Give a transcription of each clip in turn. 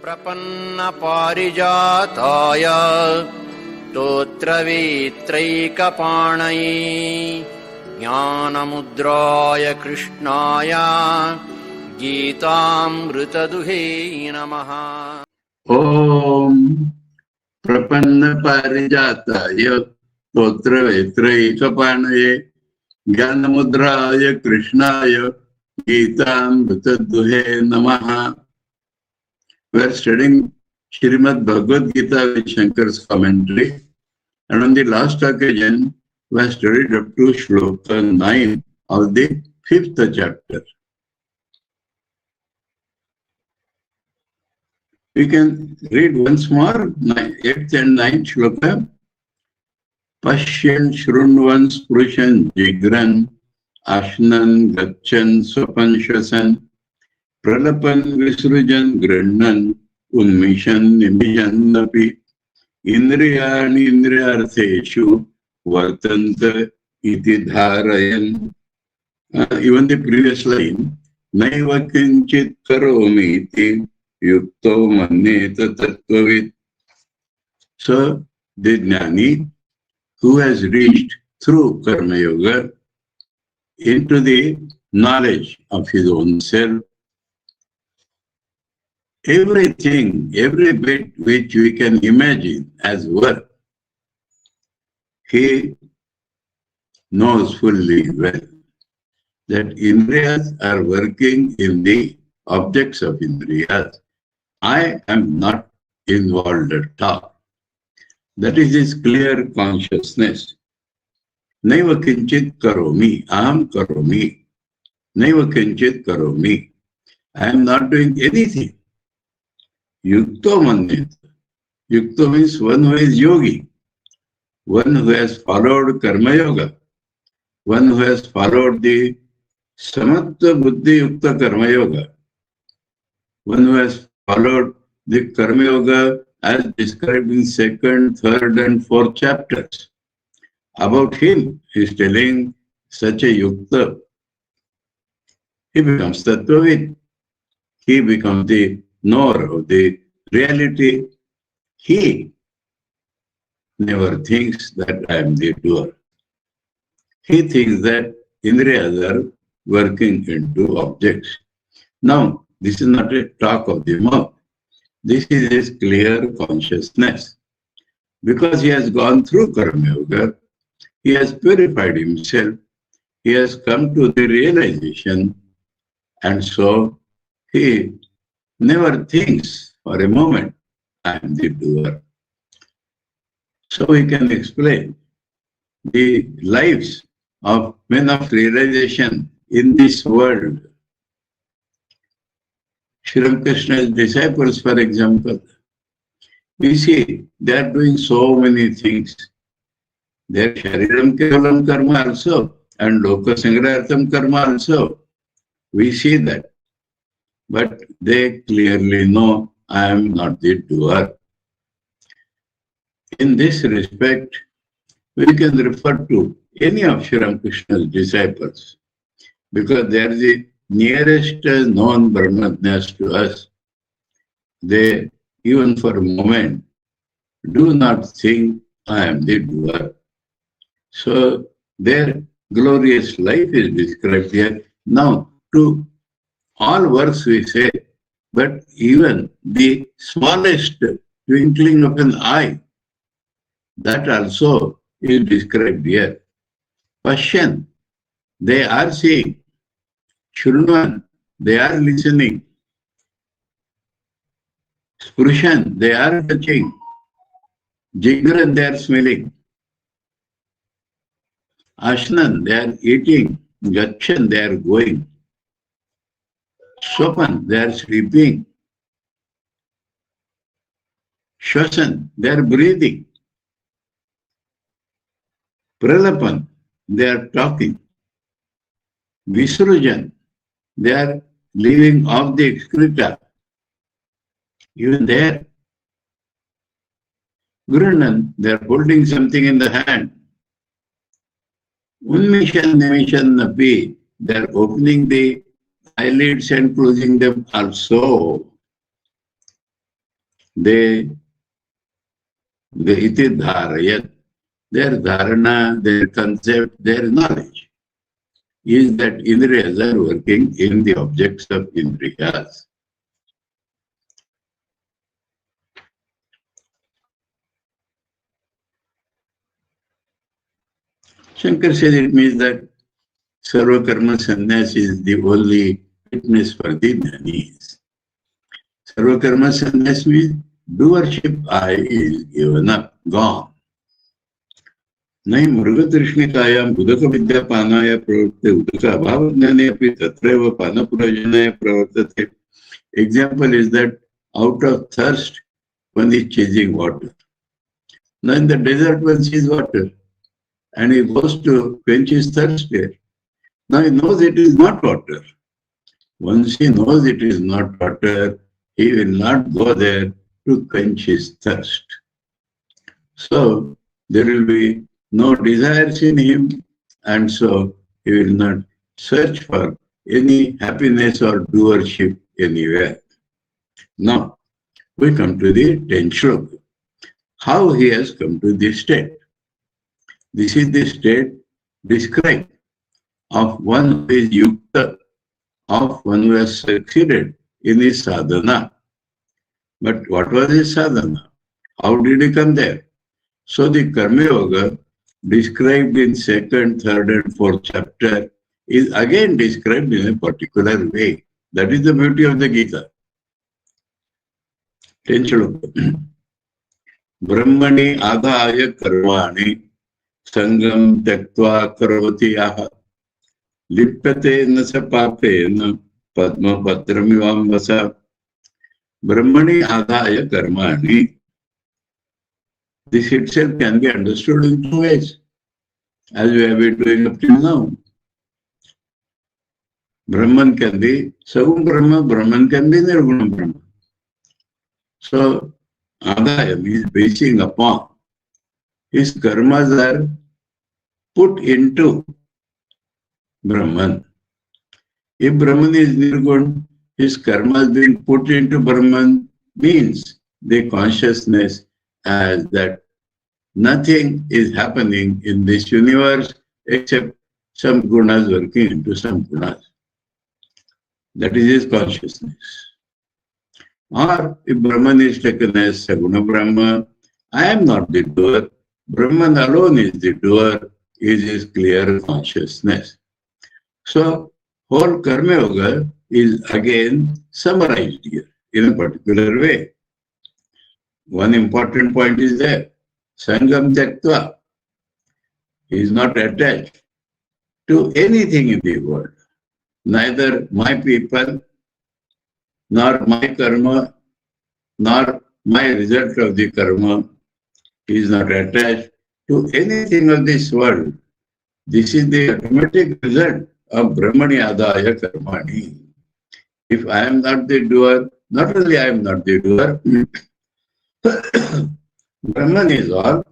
प्रपन्न पारिजाताय स्तोत्रवेत्रैकपाणये ज्ञानमुद्राय कृष्णाय गीतामृतदुहे नमः। ओम प्रपन्न पारिजाताय स्तोत्रवेत्रैकपाणये ज्ञानमुद्राय कृष्णाय गीतामृतदुहे नमः. We are studying Srimad Bhagavad Gita with Shankar's commentary, and on the last occasion we have studied up to Shloka 9 of the 5th chapter. We can read once more 8th and 9th Shloka. Pashyan shrunvan sprushan jigran ashnan gachan swapan shwasan pralapan visrujan grannan unmishan nimishan napi indriyani indriyartheshu vartanta iti dharayan. Even the previous line, naiva kinchit karomi iti yukto manneta tattvavit. So the jnani who has reached through karma yoga into the knowledge of his own self, everything, every bit which we can imagine as work, he knows fully well that indriyas are working in the objects of indriyas. I am not involved at all. That is his clear consciousness. Naiva kinchit karomi, aham karomi. Naiva kinchit karomi. I am not doing anything. Yukto manneta. Yukto means one who is yogi, one who has followed karma yoga, one who has followed the samattva buddhi yukta karma yoga, one who has followed the karma yoga as described in 2nd, 3rd and 4th chapters. About him, he is telling such a yukta. He becomes tattvavid. He becomes the knower of the reality. He never thinks that I am the doer. He thinks that indriyas are working into objects. Now, this is not a talk of the mouth. This is his clear consciousness. Because he has gone through karma yoga, he has purified himself, he has come to the realization, and so he never thinks for a moment, I am the doer. So we can explain the lives of men of realization in this world. Sri Ramakrishna's disciples, for example, we see they are doing so many things. They are shariram kevalam karma also and loka sangrayartham karma also. We see that. But they clearly know I am not the doer. In this respect, we can refer to any of Sri Ramakrishna's disciples because they are the nearest known Brahmajnas to us. They, even for a moment, do not think I am the doer. So their glorious life is described here. Now, to all works we say, but even the smallest twinkling of an eye, that also is described here. Pashyan, they are seeing. Shrunvan, they are listening. Sprushan, they are touching. Jigran, they are smelling. Ashnan, they are eating. Gachan, they are going. Swapan, they are sleeping. Shwasan, they are breathing. Pralapan, they are talking. Visrujan, they are leaving off the excreta. Even there. Guranan, they are holding something in the hand. Unmishan nimishan napi, they are opening the eyelids and closing them also. they iti dharayat. Their dharana, their concept, their knowledge is that indriyas are working in the objects of indriyas. Shankar says it means that Sarva Karma Sannyas is the only fitness for the jnanis. Sarva Karma Sannyas means doership I is given up, gone. नहीं मृगतृष्णिकायां उदक विद्यापानाय प्रवर्तते उदक अभावज्ञाने अपि तत्रैव पानप्रयोजनाय प्रवर्तते. Example is that out of thirst one is chasing water. Now in the desert one sees water and he goes to quench his thirst there. Now he knows it is not water. Once he knows it is not water, he will not go there to quench his thirst. So there will be no desires in him, and so he will not search for any happiness or doership anywhere. Now, we come to the 10th shloka. How he has come to this state. This is the state described of one who is yukta, of one who has succeeded in his sadhana. But what was his sadhana? How did he come there? So the Karma Yoga described in 2nd, 3rd and 4th chapter is again described in a particular way. That is the beauty of the Gita. 10th shloka. Brahmani adhaya karmani sangam tyaktva karoti aha lipyate nasa papena padma patramivam vasa. Brahmani adhaya karmani. This itself can be understood in two ways, as we have been doing up till now. Brahman can be Saguna Brahma, Brahman can be Nirguna Brahma. So, Adhaya means basing upon. His karmas are put into Brahman. If Brahman is Nirguna, his karmas being put into Brahman means the consciousness as that nothing is happening in this universe except some gunas working into some gunas. That is his consciousness. Or if Brahman is taken as Saguna Brahma, I am not the doer. Brahman alone is the doer, is his clear consciousness. So, whole Karma Yoga is again summarized here in a particular way. One important point is there. Sangam Tyaktva. He is not attached to anything in the world. Neither my people, nor my karma, nor my result of the karma. He is not attached to anything of this world. This is the automatic result of Brahmani Adhaya Karmani. If I am not the doer, not only I am not the doer, Brahman is all.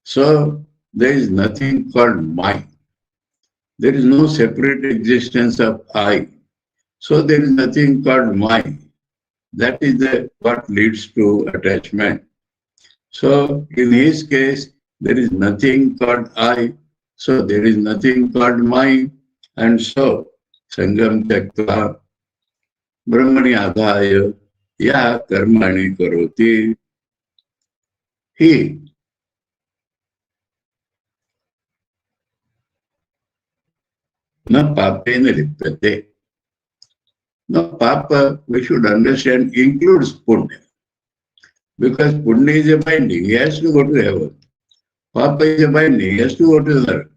So there is nothing called mine. There is no separate existence of I. So there is nothing called mine. That is what leads to attachment. So in his case, there is nothing called I. So there is nothing called mine. And so, Sangam Tyaktva Brahmani Adhaya Ya Karmani Karoti. He na papena lipyate. Now, Papa, we should understand, includes Punya. Because Punya is a binding, he has to go to heaven. Papa is a binding, he has to go to the earth.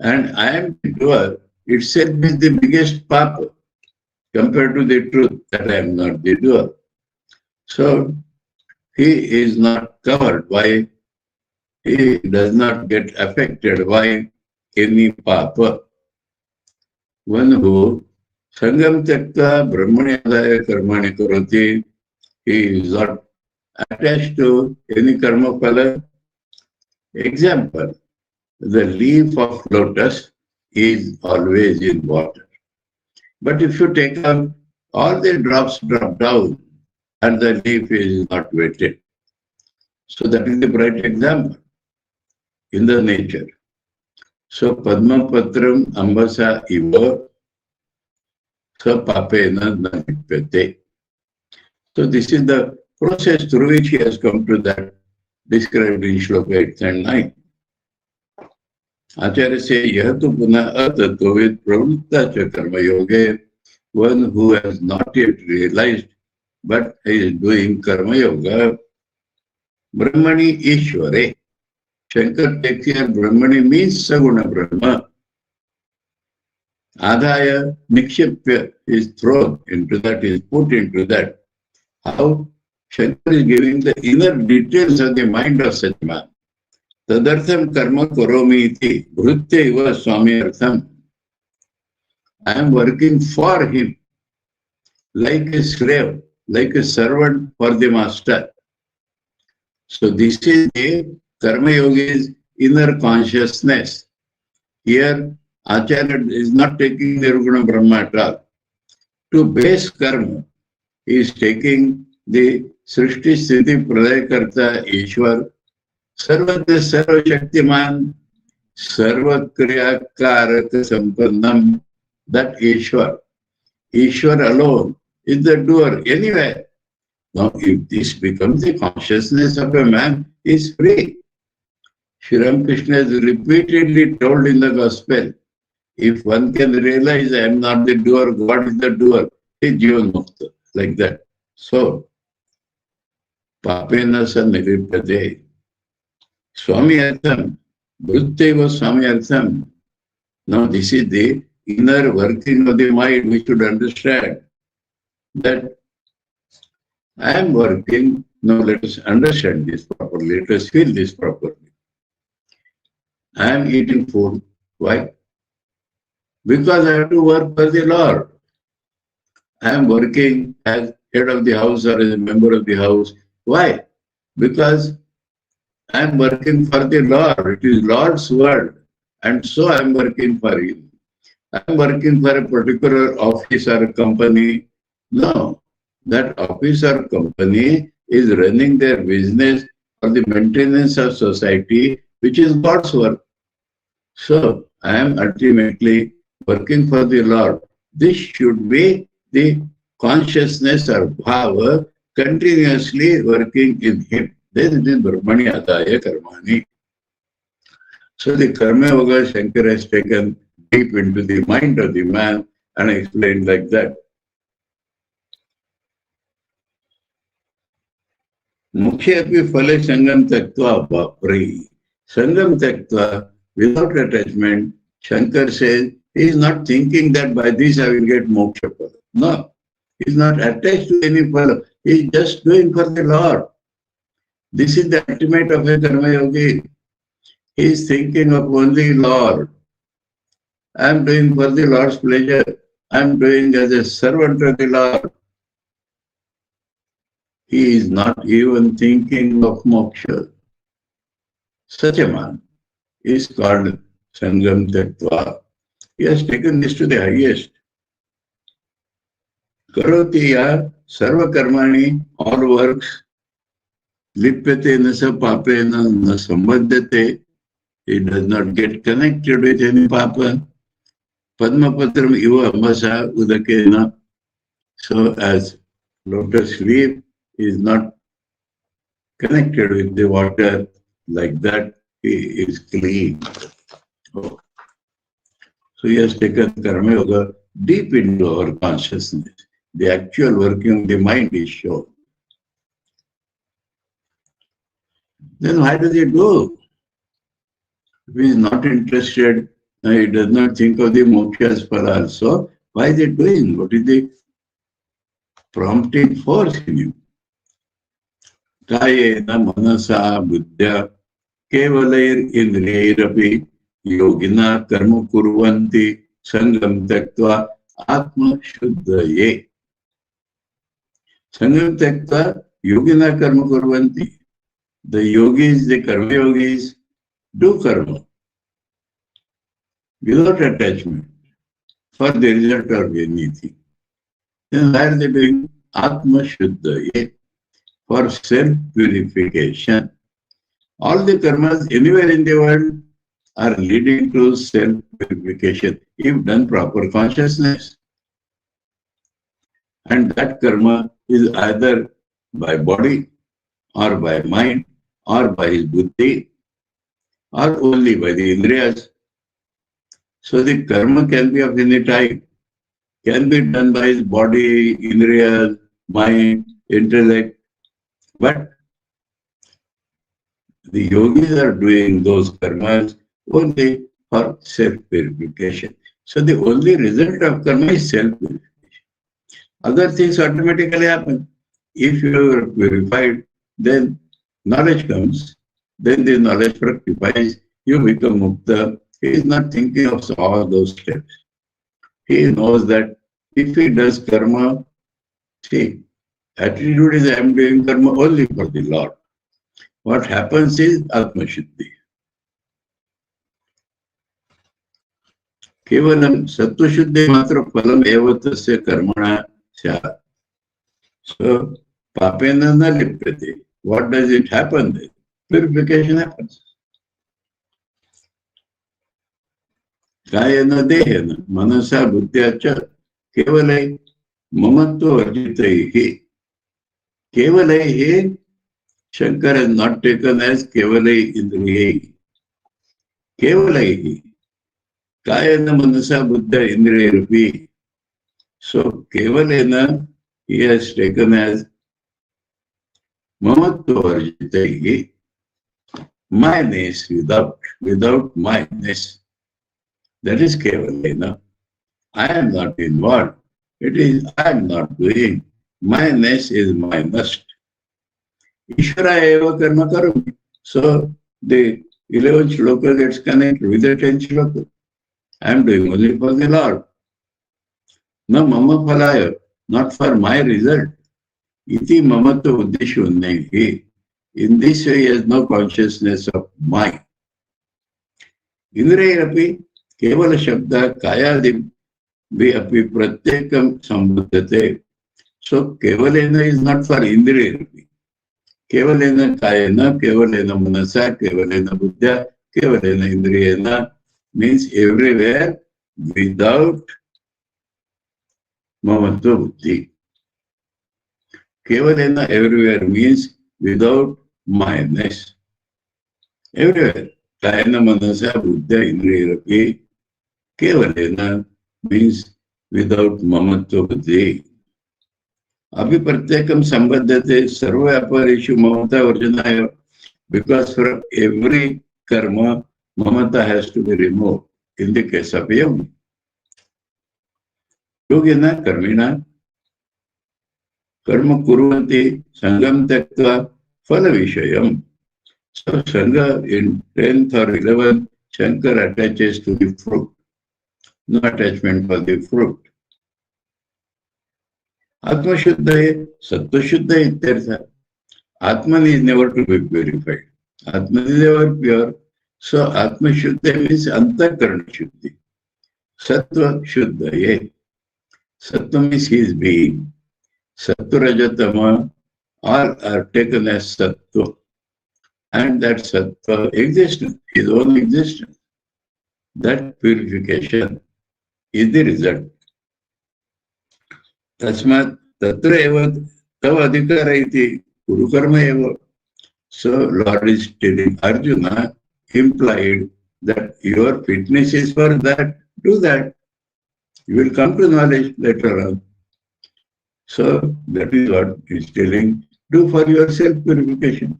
And I am the doer, itself is the biggest Papa compared to the truth that I am not the doer. So, he is not covered by, he does not get affected by any Papa. One who Sangam Tyaktva Brahmani Adhaya Karmani Karoti, he is not attached to any karma phala. Example, the leaf of lotus is always in water. But if you take out, all the drops drop down and the leaf is not wetted. So that is the bright example in the nature. So Padma Patram Ambasa Iva Sa Papena Nanipete. So this is the process through which he has come to that described in Shloka 8 and 9. Acharya says, Yahatu Puna Atatovid Pravutta Cha Karma Yoga, one who has not yet realized but is doing Karma Yoga, Brahmani Ishware. Shankar takes here Brahmani means Saguna Brahma. Adhaya Nikshipya is thrown into that, is put into that. How Shankar is giving the inner details of the mind of such man. Tadartham karma koromi iti bhrutya iva swami artham. I am working for him like a slave, like a servant for the master. So this is the Karma Yogi's inner consciousness. Here, Acharya is not taking Nirguna Brahma at all. To base karma, he is taking the Srishti Sthiti Pralaya Karta Ishwar, Sarvatra Sarva Shaktiman, Sarva Kriya Karaka Sampannam, that Ishwar. Ishwar alone is the doer anywhere. Now, if this becomes the consciousness of a man, he is free. Sri Ramakrishna has repeatedly told in the Gospel, if one can realize I am not the doer, God is the doer, he is Jivan-Mukta, like that. So, Papena sa niripade, Swami Artham, Bhrutteva Swami Artham. Now, this is the inner working of the mind. We should understand that I am working. Now, let us understand this properly. Let us feel this properly. I am eating food. Why? Because I have to work for the Lord. I am working as head of the house or as a member of the house. Why? Because I am working for the Lord. It is Lord's word. And so I am working for Him. I am working for a particular office or a company. No. That office or company is running their business for the maintenance of society, which is God's work. So, I am ultimately working for the Lord. This should be the consciousness or bhava continuously working in him. This is Brahmani Adaya Karmani. So, the Karma Yoga Shankar has taken deep into the mind of the man and explained like that. Mukhya api phale sangam taktva bapri. Sangam taktva, without attachment, Shankar says, he is not thinking that by this I will get moksha phala. No, he is not attached to any phala. He is just doing for the Lord. This is the ultimate of a Karma Yogi. He is thinking of only Lord. I am doing for the Lord's pleasure. I am doing as a servant of the Lord. He is not even thinking of moksha. Such a man is called Sangam Tattva. He has taken this to the highest. Karotiya sarva karmani, all works, lipyate nasa papena na sambandhate. He does not get connected with any papa. Padmapatram iva ambasa udakena. So as lotus leaf is not connected with the water, like that he is clean. Oh. So he has taken Karma Yoga deep into our consciousness. The actual working of the mind is shown. Then why does he do? If he is not interested, he does not think of the mokshas for also, why is he doing? What is the prompting force in him? Kayena manasa buddhya kevalair indriyairapi yogina karma kurvanti sangam taktva atma shuddhaye. Sangam taktva yogina karma kurvanti. The yogis, the karma yogis do karma without attachment for the result of anything. Then why are they doing? Atma Shuddhaye, for self-purification. All the karmas anywhere in the world are leading to self-purification if done proper consciousness. And that karma is either by body or by mind or by his buddhi or only by the indriyas. So the karma can be of any type, can be done by his body, indriyas, mind, intellect, but the yogis are doing those karmas only for self-purification. So the only result of karma is self-purification. Other things automatically happen. If you are purified, then knowledge comes. Then the knowledge fructifies. You become mukta. He is not thinking of all those steps. He knows that if he does karma, see, attitude is I am doing karma only for the Lord. What happens is Atma Shuddhi. Kevalam Sattva Shuddhi matra phalam eva tasya karmana sya. So, papena na lipyate. What does it happen then? Purification happens. Kayana dehena manasa buddhya cha kevalai mamatva arjitaihi. Kevalaihi Shankar has not taken as kevalai indriyai. Kevalaihi. Kayana manasa buddha indriyarupi. So, kevalena he has taken as mamatva arjitaihi. Minus without minus. That is kevalena. I am not involved. It is I am not doing. Minus is my must. Ishvara eva karma karami. So the 11th shloka gets connected with the 10th shloka. I am doing only for the Lord. No mama phalaya, not for my result. Iti mamato uddesho nahi. In this way, he has no consciousness of mind. Indriyapi kevala shabda kayadim vi api pratyekam sambuddhate. So kevalena is not for indriyapi. Kevalena kayena, kevalena manasa, kevalena buddha, kevalena indriyena means everywhere without mamatva buddhi. Kevalena everywhere means without minus. Everywhere. Kayena manasa buddha indriyarapi. Kevalena means without mamatva buddhi. Abhi pratyekam sambandhate sarva aparishu mamata varjanaya. Because from every karma, mamata has to be removed. In the case of yogi. Yogina karmina karma kuruvanti sangam taktva phala vishayam. So sangha in 10th or 11th, Shankar attaches to the fruit. No attachment for the fruit. Atma Shuddha, Sattva Shuddha ityartha. Atman is never to be purified. Atman is never pure. So Atma Shuddha means Antakarana Shuddhi. Sattva Shuddha. Sattva means his being. Sattva Rajatama all are taken as Sattva. And that Sattva existence, his own existence. That purification is the result. Tasmat tatra eva tav adhikara iti kuru karma eva. So Lord is telling Arjuna, implied that your fitness is for that, do that. You will come to knowledge later on. So that is what he is telling, do for your self-purification.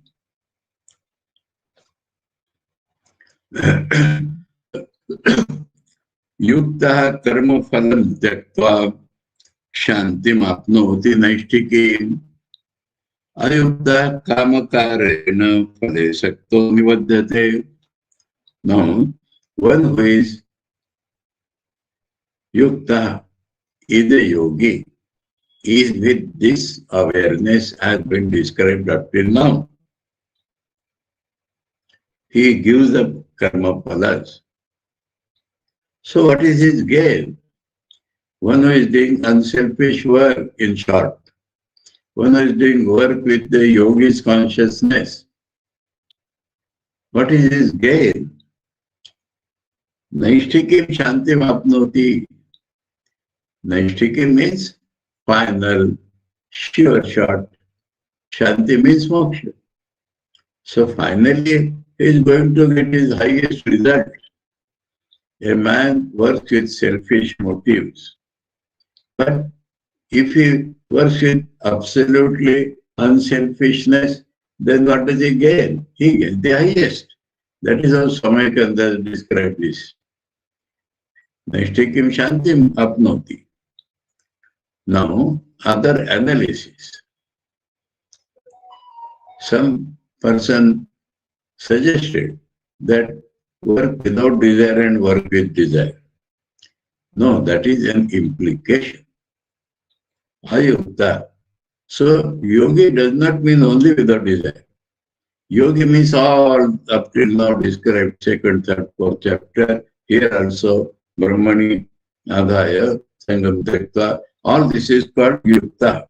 Yukta karma phalam tyaktva shantim apnoti naishtikim ayukta kamakarena phale sakto nivadyate. Now, one who is yukta is a yogi, is with this awareness has been described up till now. He gives up karma phalas. So what is his gain? One who is doing unselfish work, in short, one is doing work with the yogi's consciousness. What is his gain? Naishtikim shantim apnoti. Naishtikim means final, sure shot. Shanti means moksha. So finally, he is going to get his highest result. A man works with selfish motives. But if he works with absolutely unselfishness, then what does he gain? He gets the highest. That is how Swami Pitambarananda described this. Naishtikim shantim apnoti. Now, other analysis. Some person suggested that work without desire and work with desire. No, that is an implication. Ayukta. So, yogi does not mean only without desire. Yogi means all up till now described, second, third, fourth chapter. Here also, Brahmani, Adhaya, Sangam Tekta, all this is called Yukta.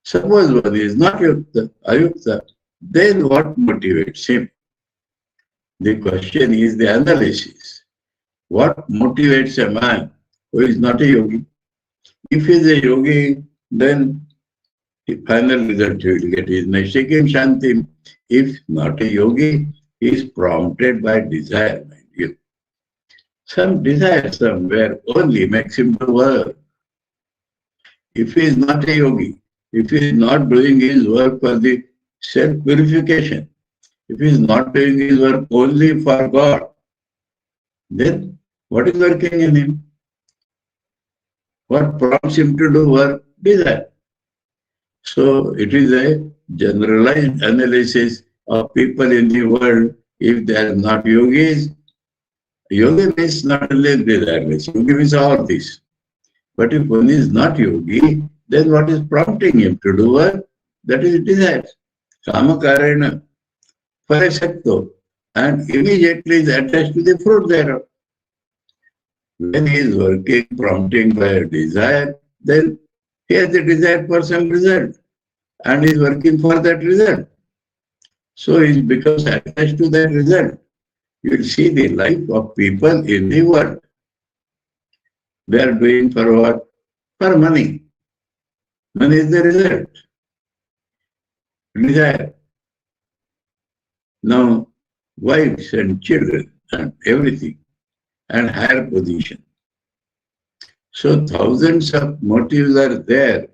Suppose one is not Yukta, Ayukta, then what motivates him? The question is the analysis. What motivates a man who is not a yogi? If he is a yogi, then the final result he will get is Naishtikim Shantim. If not a yogi, he is prompted by desire, mind you. Some desire somewhere only makes him to work. If he is not a yogi, if he is not doing his work for the self-purification, if he is not doing his work only for God, then what is working in him? What prompts him to do work? Desire. So it is a generalized analysis of people in the world. If they are not yogis, yogi means not only desireless, yogi means all this. But if one is not yogi, then what is prompting him to do work? That is desire. Kama karena, parasakto, and immediately is attached to the fruit thereof. When he is working, prompting by a desire, then he has the desire for some result and is working for that result. So he becomes attached to that result. You will see the life of people in the world. They are doing for what? For money. Money is the result. Desire. Now, wives and children and everything, and higher position. So thousands of motives are there.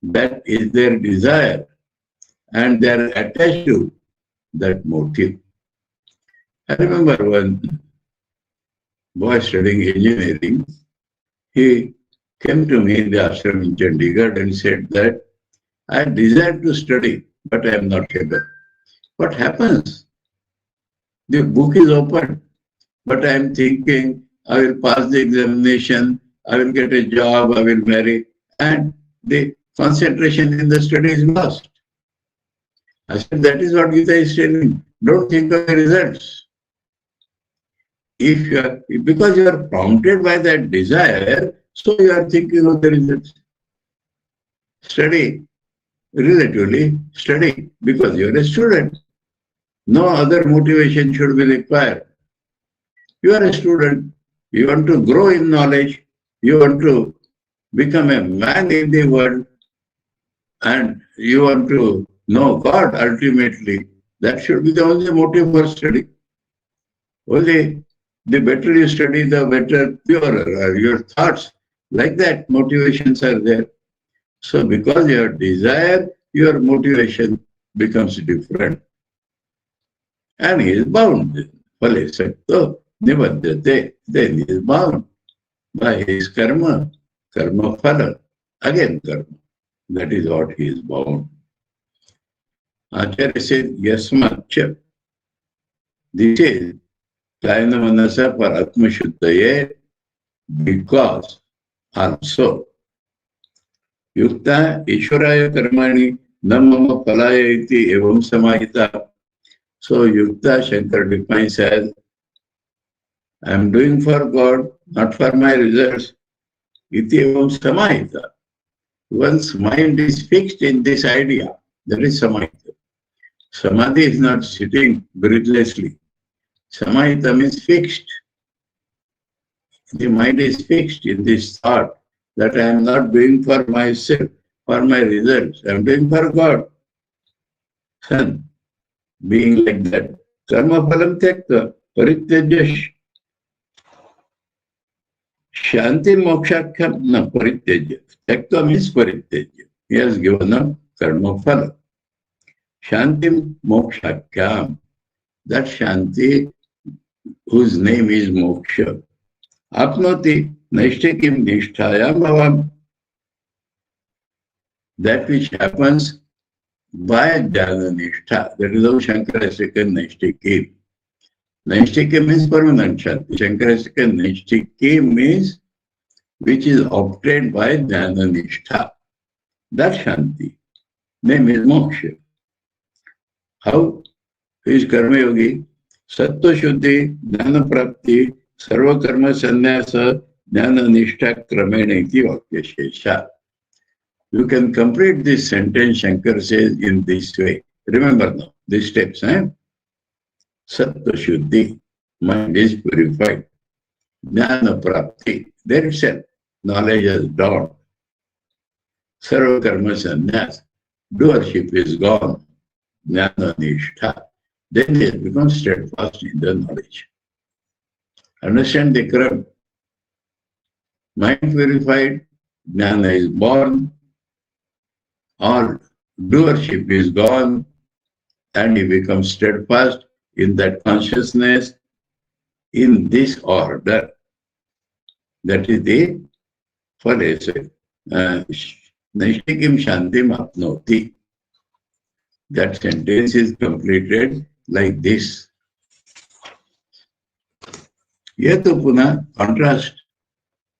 That is their desire, and they are attached to that motive. I remember one boy studying engineering. He came to me in the ashram in Chandigarh and said that I desire to study, but I am not able. What happens? The book is open, but I am thinking I will pass the examination, I will get a job, I will marry, and the concentration in the study is lost. I said, that is what Gita is telling. Don't think of the results. Because you are prompted by that desire, so you are thinking of the results. Study, relatively study, because you are a student. No other motivation should be required. You are a student. You want to grow in knowledge. You want to become a man in the world. And you want to know God ultimately. That should be the only motive for study. Only the better you study, the better, purer are your thoughts. Like that, motivations are there. So because you have desire, your motivation becomes different. And he is bound. Then he is bound by his karma phala. Again karma. That is what he is bound. Acharya says, Yasmacha. This is Kayana Manasa for Atma Shuddhaye, because also Yukta Ishwaraya Karmani Namama Palaya iti evam samahita. So Yukta Shankar defines as I am doing for God, not for my results. Iti evam samahita. one's mind is fixed in this idea. That is samadhi. Samadhi is not sitting breathlessly. Samadhi means fixed. The mind is fixed in this thought that I am not doing for myself, for my results. I am doing for God. Son, being like that. Karma phalam tyakta parityajash. Shanti mokshakhyam na parityaja. Tyakta means parityaja. He has given up karma phala. Shanti mokshakhyam. That Shanti, whose name is moksha. Apnoti naishtikim nishtayam bhavam. That which happens by jnana nishtha. That is how Shankara has taken naishtikim. Naishtikim means permanent Shanti. Shankara has taken naishtikim means which is obtained by jnana nishtha. That Shanti. Name is moksha. How? He is karma yogi. Sattva shuddhi, jnana prapti, sarva karma sannyasa, jnana nishtha kramena iti vakya shesha. You can complete this sentence, Shankar says, in this way. Remember now, these steps. Sattva shuddhi, mind is purified. Jnana prapti, there itself, knowledge has dawned. Sarva karma sannyas, doership is gone. Jnana nishtha. Then he has become steadfast in the knowledge. Understand the crowd. Mind purified, jnana is born, all doership is gone, and he becomes steadfast in that consciousness in this order. That is the phalesa. Naishtikim shantim apnoti. That sentence is completed like this. Yetu puna contrast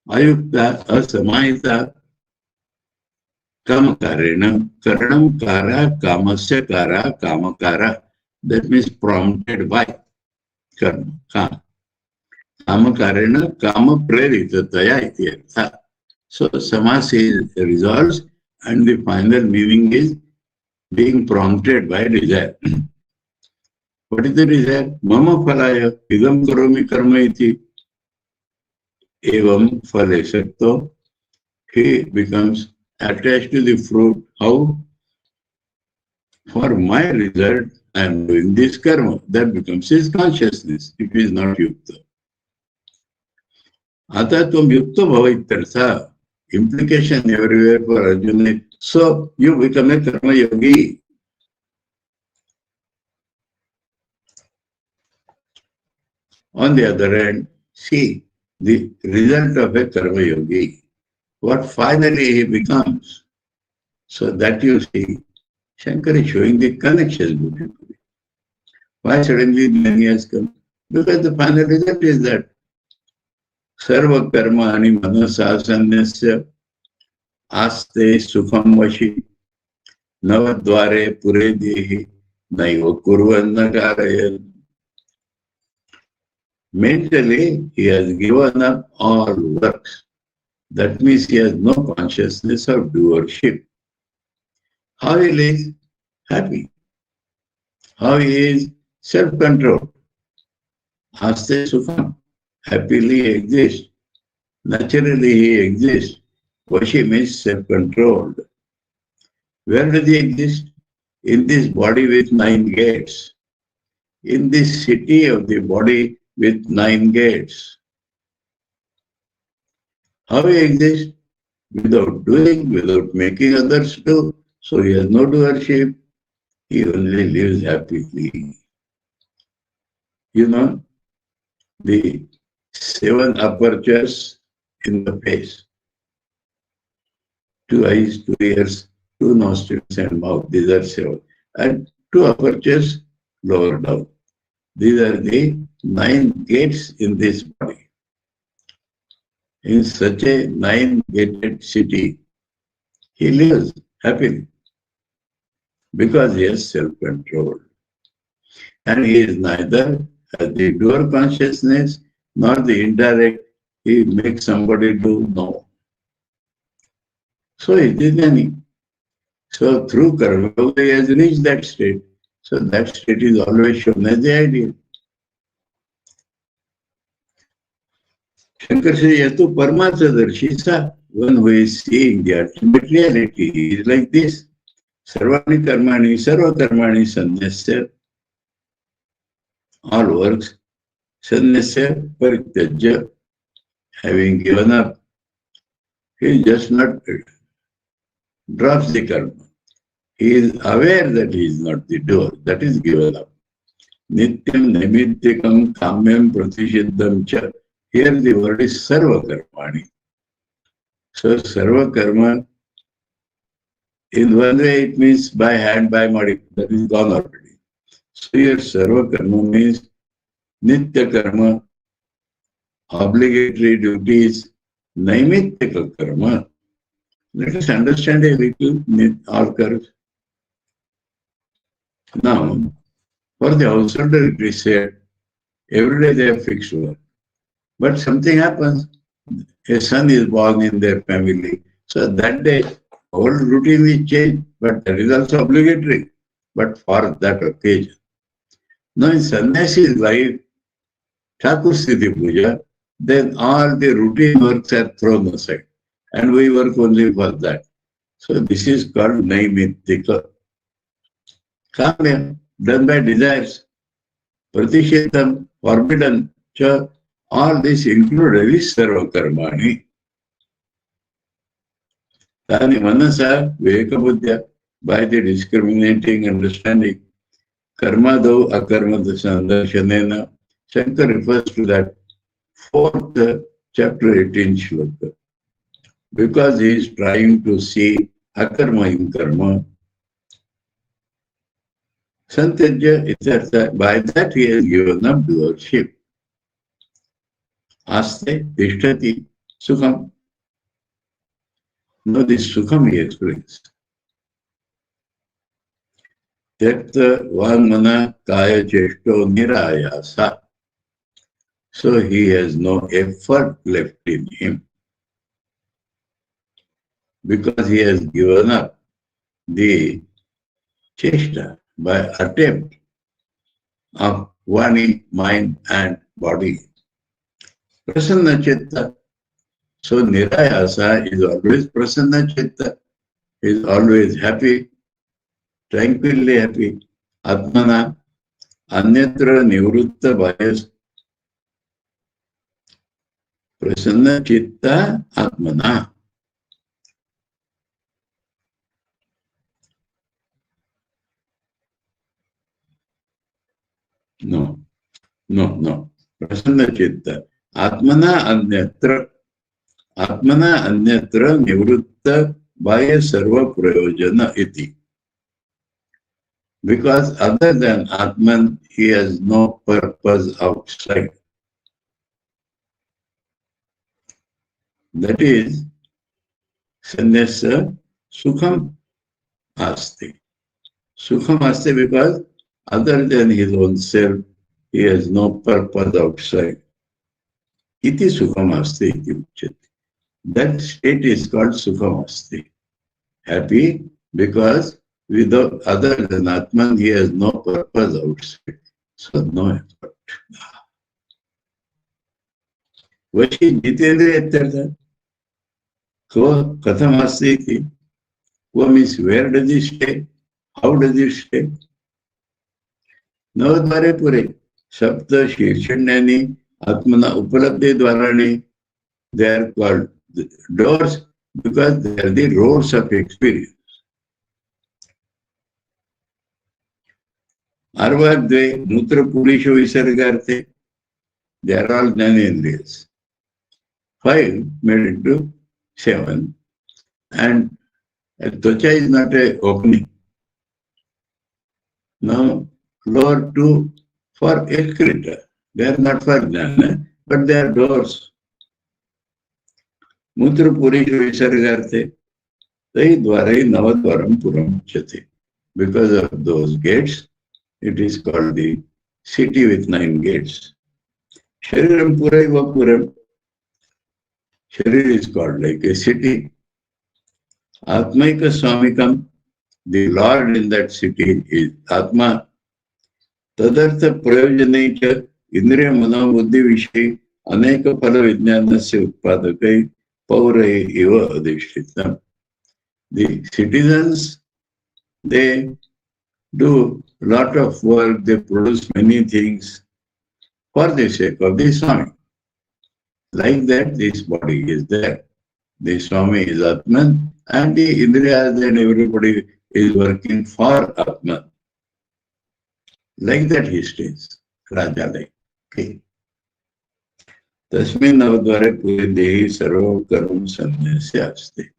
ayukta asamayita kamakarenam karanam kara kamasya kara kamakara. That means prompted by karma. Kamakarena kama preritataya iti artha. So samasa resolves and the final meaning is being prompted by desire. What is the desire? Mama phalaya idam karomi karma iti. Evam phalesakto. He becomes attached to the fruit. How? For my result, I am doing this karma. That becomes his consciousness. It is not yukta. Ata tvam yukta bhavaitartha. Implication everywhere for Arjuna. So you become a karma yogi. On the other hand, see the result of a karma yogi. What finally he becomes. So that you see, Shankar is showing the connections beautifully. Why suddenly many has come? Because the final result is that sarva karma ani manasasanyasya aste sukham vashi navadvare pure dehi naiva kurvanna karayan. Mentally, he has given up all works. That means he has no consciousness of doership. How he is happy. How he is self-controlled. Aste sukham. Happily exists. Naturally he exists. Vashi means self-controlled. Where does he exist? In this body with 9 gates. In this city of the body with 9 gates. How he exists? Without doing, without making others do. So he has no doership. He only lives happily. You know, the 7 apertures in the face. 2 eyes, 2 ears, 2 nostrils and mouth. These are 7. And 2 apertures lower down. These are the 9 gates in this body. In such a 9-gated city, he lives happily because he has self-control. And he is neither the doer consciousness nor the indirect, he makes somebody do, no. So it is any. So through karma, he has reached that state. So that state is always shown as the ideal. Shankaracharya to Paramatarshi, one who is seeing the ultimate reality is like this. Sarvani karmani, sarva karmani sanyasya. All works, sanyasya parityajya, having given up. He just not drops the karma. He is aware that he is not the doer, that is given up. Nityam naimittikam kamyam pratishiddham cha. Here the word is sarva karmani. So sarva karma, in one way it means by hand, by body, that is gone already. So here sarva karma means nitya karma, obligatory duties, naimittika karma. Let us understand a little all curves. Now, for the householder it is said, every day they have fixed work. But something happens, a son is born in their family. So that day, whole routine is changed, but that is also obligatory, but for that occasion. Now in sannyasi's life, Thakur Sthiti Puja, then all the routine works are thrown aside. And we work only for that. So this is called naimittika. Kamya, done by desires. Pratishiddham, forbidden. Cha, all this included is sarva karmani. Tani manasa vivekabuddhya, by the discriminating understanding. Karmadau akarmada sandarshanena. Shankar refers to that 4th chapter 18 shloka. Because he is trying to see akarma in karma. Santyajya itartha, by that he has given up doership. Aste tishtati sukham. Now this sukham he explains. Tyakta vangmana kaya cheshto nirayasa. So he has no effort left in him, because he has given up the cheshta by attempt of vani, mind and body. Prasanna chitta. So nirayasa is always prasanna chitta, is always happy, tranquilly happy. Atmana anyatra nivrutta bhayas. Prasanna chitta atmana. No. Prasanna chitta. Atmana anyatra nivrutta bhaya sarva prayojana iti. Because other than Atman, he has no purpose outside. That is, sannyasa sukham asti. Sukham asti because other than his own self, he has no purpose outside. Iti sukham asti iti uchati. That state is called sukham asti. Happy because without other than Atman, he has no purpose outside. So no effort. Vashi jitendriya ityartha. Ko katham asti iti. Ko means where does he stay? How does he stay? Navadvare pure. Sapta shirshanyani atmana upalabdhi dvarani. They are called doors because they are the roads of experience. Arvadve mutra purisho visargarte. They are all jnanendriyas. 5 made into 7. And tvacha is not a opening. Now, lower 2 for excreta. They are not for jnana, but they are doors. Mutra purisho visargarte. They dvarai navadvaram puram chati. Because of those gates, it is called the city with 9 gates. Shariram puraiva puram. Sharir is called like a city. Atmaika Swamikam, the Lord in that city is Atma. Tadartha Prayojanaicha Indriya Manobuddhi Vishi Aneka Phala Vijnanasya Utpadakai Paurai Eva Adhishtitam. The citizens, they do a lot of work, they produce many things for the sake of the Swami. Like that, this body is there. The Swami is Atman, and the Indriyas and everybody is working for Atman. Like that he stays, Raja like. Okay. Tasmin Navadvare Puri Dehi Sarva Karam Sanyasya Aste.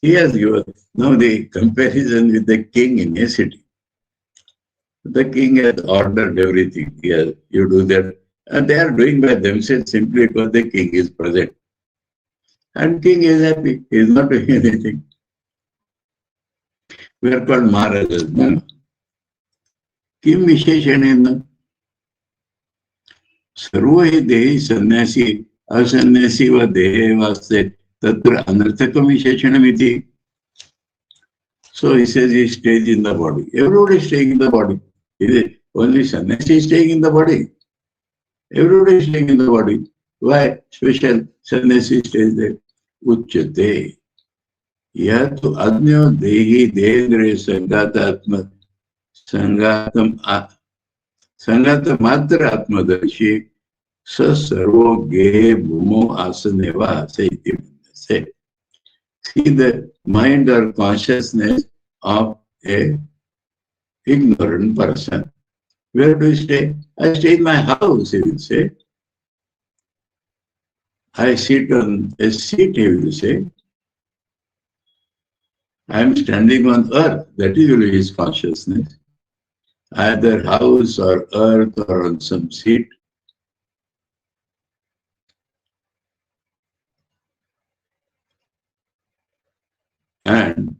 He has given now the comparison with the king in a city. The king has ordered everything. Yes, you do that. And they are doing by themselves simply because the king is present. And king is happy. He is not doing anything. We are called Maharajas. No? Kim Visheshanena. Sarva hi dehi sannyasi, asanyasi va dehe vaste, tatra anarthakam visheshanamiti. So he says he stays in the body. Everybody is staying in the body. Only sannyasi is staying in the body. Everybody is staying in the body. Why? Special sannyasi stays there. Uchyate. Yatu adnyo dehi dehendre sangata atma sangata matra atmadarshi sa sarvo gehe bhumo asaneva saiti. See the mind or consciousness of a ignorant person. Where do you stay? I stay in my house, he will say. I sit on a seat, he will say. I am standing on earth. That is really his consciousness. Either house or earth or on some seat. And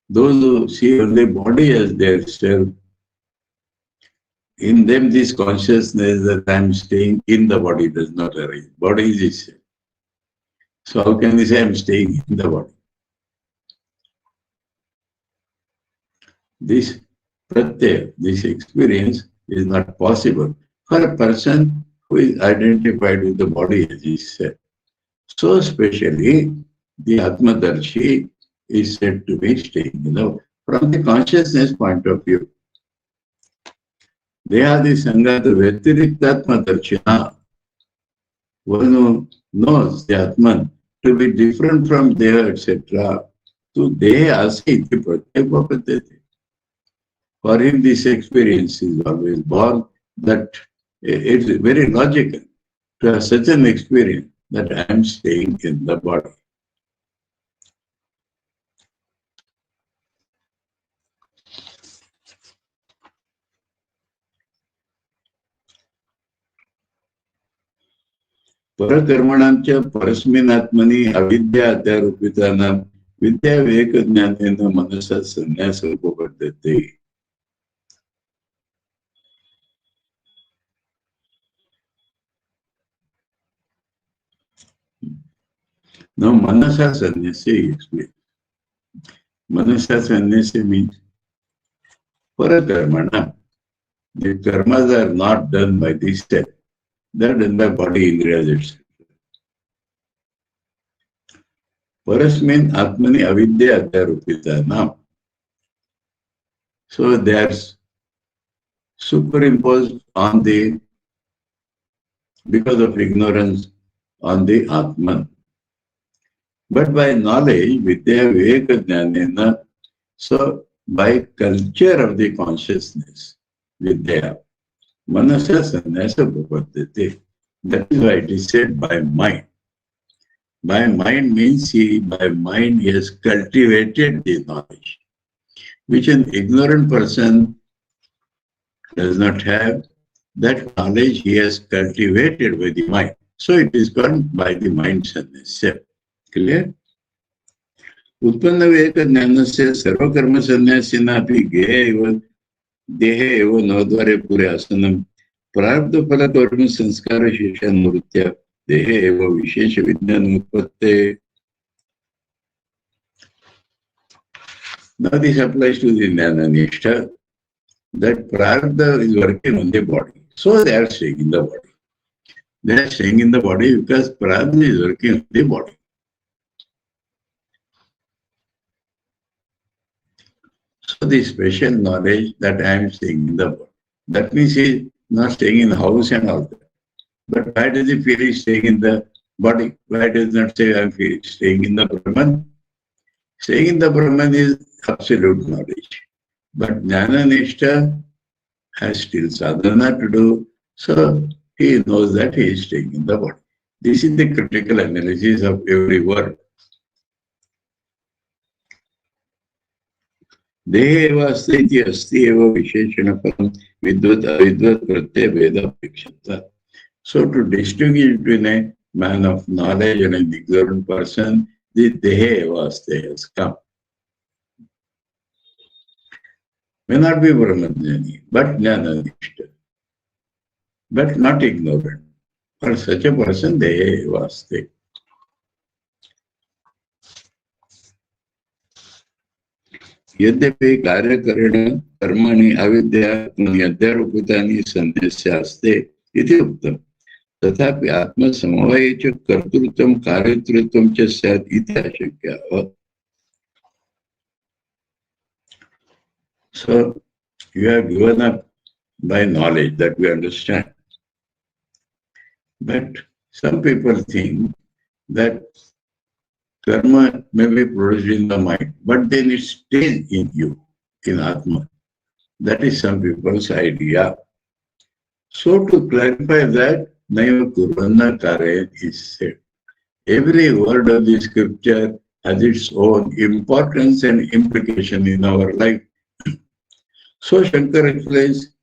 those who see only body as their self, in them this consciousness that I am staying in the body does not arise. Body is itself. So how can we say I am staying in the body? This pratyaya, this experience is not possible for a person who is identified with the body as he said. So especially the Atmadarshi is said to be staying, from the consciousness point of view. Dehadi Sangata Vetiriktatma Darshina. One who knows the Atman to be different from Deha, etc. So Deha Asi Iti Pratyapapatete. For him, this experience is always born, that it's very logical to have such an experience that I am staying in the body. Parakarmanamcha parasmin atmani avidya adyarupitanam vidya vivekajnanena manasa sannyasa upapaddhate. Now, manasa sannyasi explains. Manasa sannyasi means parakarmana. The karmas are not done by the step. They are done by body, indriyas, etc. Parasmin atmani avidya adyarupitanam. So they are superimposed on the, because of ignorance, on the Atman. But by knowledge, vidya vivekajnanena, so by culture of the consciousness, vidya, manasa sannyasa upapaddhate. That is why it is said by mind. By mind means by mind he has cultivated the knowledge, which an ignorant person does not have. That knowledge he has cultivated by the mind. So it is called by the mind sannyasa. Clear? Utpanna viveka jnanasya sarva karma sannyasina api gehe eva dehe eva navadvare pure asanam prarabdha phala karma sanskara shesha nurtya dehe eva vishesha vijnana utpatte. Now this applies to the Jnana-Nishtha, that Prarabdha is working on the body. So they are staying in the body. They are staying in the body because Prarabdha is working on the body. So the special knowledge that I am staying in the body, that means he is not staying in the house and all that. But why does he feel he is staying in the body? Why does not say I am staying in the Brahman? Staying in the Brahman is absolute knowledge. But Jnana-Nishtha has still sadhana to do, so he knows that he is staying in the body. This is the critical analysis of every word. Dehe eva asthiti asti eva visheshanapam vidvat avidvat pratyaya veda prakshata. So to distinguish between a man of knowledge and an ignorant person, the dehe eva asti has come. May not be Brahmajnani, but Jnana-Nishtha, but not ignorant. For such a person, dehe eva asti. यद्यपि कार्यकरण कर्मणि अविद्या अध्यारोपितानि सन्न्यस्यास्ते इति उक्तम् तथापि आत्मसमवाये च कर्तृत्वं कार्यतृत्वं च स्यात् इति आशङ्क्यः. So you are given up by knowledge that we understand. But some people think that karma may be produced in the mind, but then it stays in you, in Atma. That is some people's idea. So to clarify that, Naiva Kurvanna Kare is said. Every word of the scripture has its own importance and implication in our life. So Shankara explains,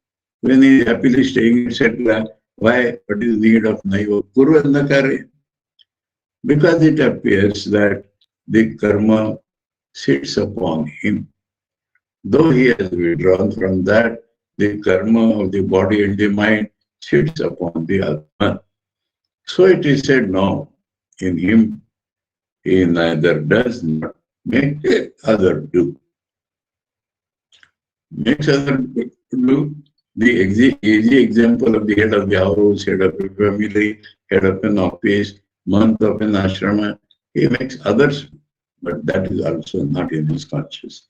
when he is happily staying, etc., why, what is the need of Naiva Kurvanna Kare? Because it appears that the karma sits upon him. Though he has withdrawn from that, the karma of the body and the mind sits upon the Atman. So it is said, no, in him he neither does not make other do. Makes other do. The easy example of the head of the house, head of a family, head of an office, month of an ashrama, he makes others, but that is also not in his consciousness.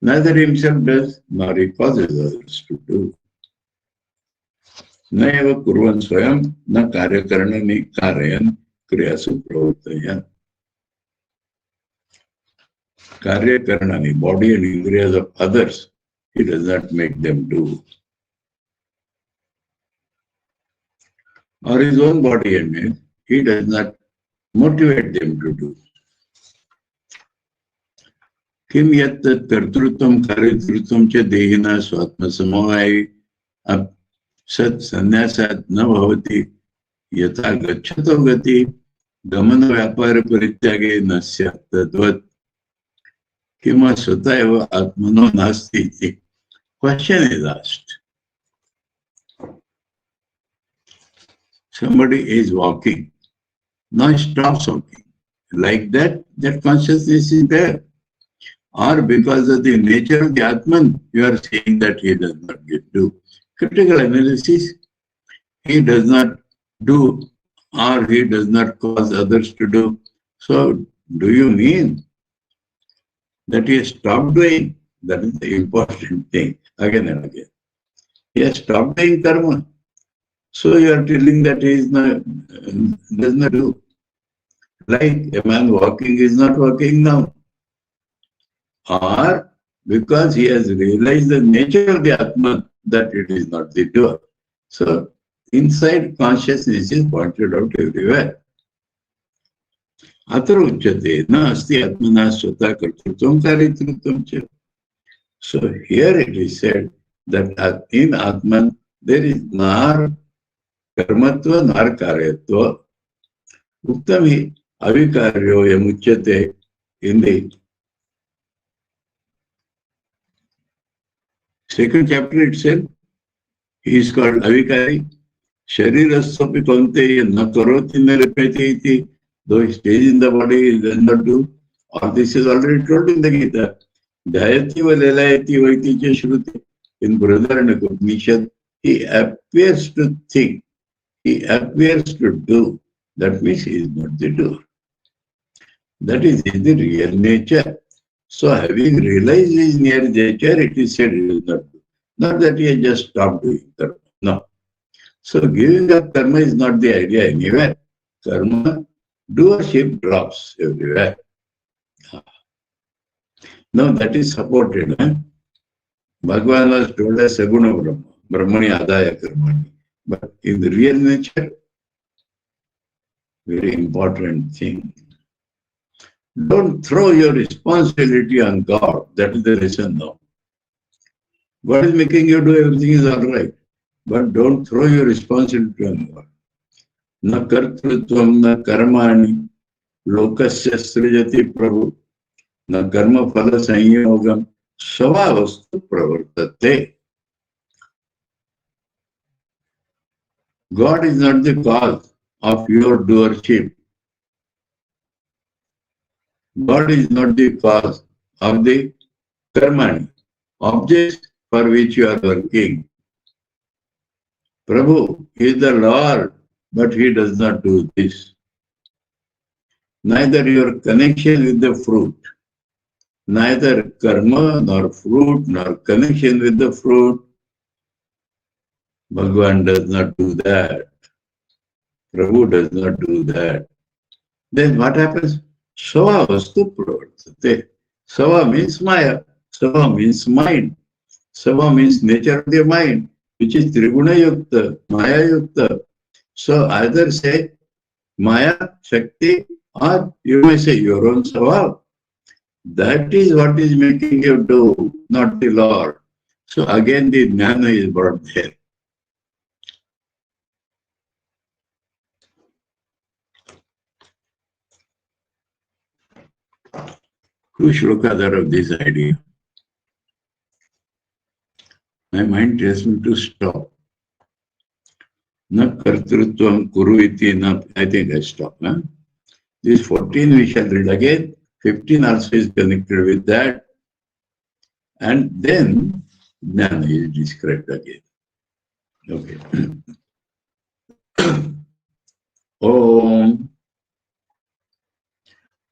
Neither himself does, nor he causes others to do. न एव कुर्वन् स्वयं न कार्यकरणनि कारयन् क्रियासु प्रवर्तयन्. Karyakarnani, body and indriyas of others, he does not make them do. Or his own body and mind, he does not motivate them to do. Kim yat kartrutvam karyatritvam cha dehina swatma samavai sat sannyasat na bhavati yata gacchato gati gamana vyapara parityage nasyat tadvat kima svata eva atmano nasti iti. Question is asked. Somebody is walking, now he stops walking. Like that, that consciousness is there. Or because of the nature of the Atman, you are saying that he does not do. Critical analysis, he does not do or he does not cause others to do. So, do you mean that he has stopped doing? That is the important thing, again and again. He has stopped doing karma. So you are telling that he is not, does not do. Like a man walking is not walking now. Or because he has realized the nature of the Atman, that it is not the doer. So inside consciousness is pointed out everywhere. Atra uchyate na asti atmana swata kartrutvam karitritvam cha. So here it is said that in Atman there is nar karmatva nar karyatva. Uttami avikaryo yamuchyate in the second chapter itself, he is called avikari. Sharirasvapi kaunteya na karoti na repeti iti. Though he stays in the body, he does not do. All this is already told in the Gita. Dhyati valelayati vaiti cha shruti. In Brotherhood Upanishad, he appears to think, he appears to do. That means he is not the doer. That is the real nature. So having realized his near nature, it is said he is not do. Not that he has just stopped doing karma. No. So giving up karma is not the idea anywhere. Karma, doership drops everywhere. Now that is supported. Bhagavan was told as Saguna Brahma, Brahmani Adaya Karmani. But in the real nature, very important thing. Don't throw your responsibility on God. That is the lesson now. God is making you do everything is all right. But don't throw your responsibility on God. Na kartrutvam na karmani lokasya srijati prabhu na karma phala sanyogam svavastu pravartate. God is not the cause of your doership. God is not the cause of the karmani, objects for which you are working. Prabhu is the Lord, but he does not do this. Neither your connection with the fruit, neither karma nor fruit nor connection with the fruit, Bhagavan does not do that. Prabhu does not do that. Then what happens? Sava vastu pravartate. Sava means maya. Sava means mind. Sava means nature of the mind, which is Triguna Yukta, Maya Yukta. So either say Maya, Shakti, or you may say your own Sava. That is what is making you do, not the Lord. So again the Jnana is brought there. Who Shlokadhar of this idea? My mind tells me to stop. Na kartrutvam kuru iti na, I think I stop. Huh? This 14 we shall read again. 15 also is connected with that. And then Jnana is described again. Okay. Om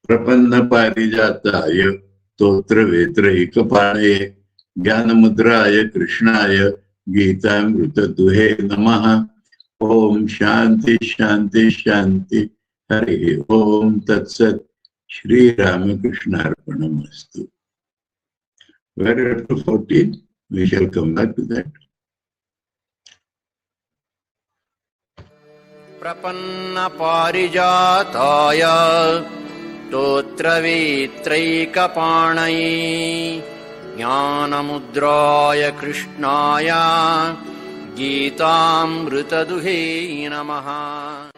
Prapanna Parijataya Totra Vetra Ekapanaye Jnanamudraya Krishnaya Gitamrita Duhe Namaha. Om Shanti Shanti Shanti Hari Om Tat Sat Shri Ramakrishna Arpanamastu. We're up to 14. We shall come back to that. Prapanna Parijataya Totra Vitraikapanaye Jnanamudraya Krishnaya Gitamrita Duhe Namaha.